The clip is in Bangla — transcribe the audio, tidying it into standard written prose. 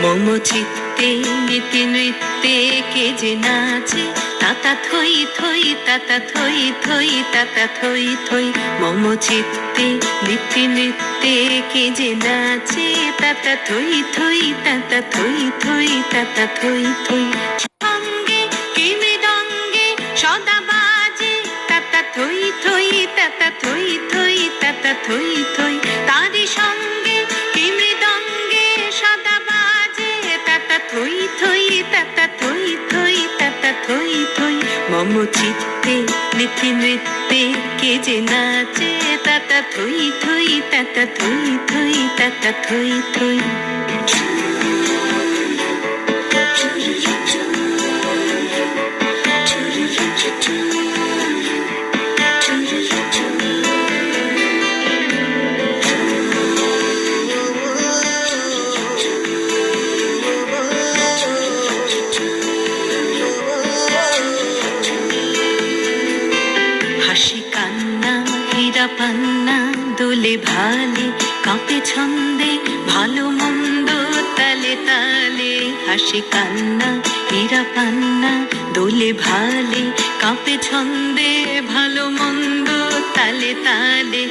মম চিত্তে নীতি নৃত্যে কে যে নাচে, তাতা থই থই তাতা থই থই তাতা থই থই। মম চিত্তে নীতি নৃত্যে কে যে নাচে, তাতা থই থই তাতা থই থই তাতা থই থই। সঙ্গে কি মৃদঙ্গে সদা বাজে, তাতা থই থই তাতা থই থই তাতা থই থই। তারি সঙ্গে কি মৃদঙ্গে সদা বাজে, তাতা থই থই তাতা থই থই তাতা থই থই। মম চিত্তে নীতি নৃত্যে কে যে নাচে, তাতা থই থই তাতা থই থই তাতা থই থই। হাসি কান্না হীরা পান্না দোলে ভালে, কাঁপে ছন্দে ভালো মন্দ তালে তালে। হাসি কান্না হীরা পান্না দোলে ভালে, কাঁপে ছন্দে ভালো মন্দ তালে তালে।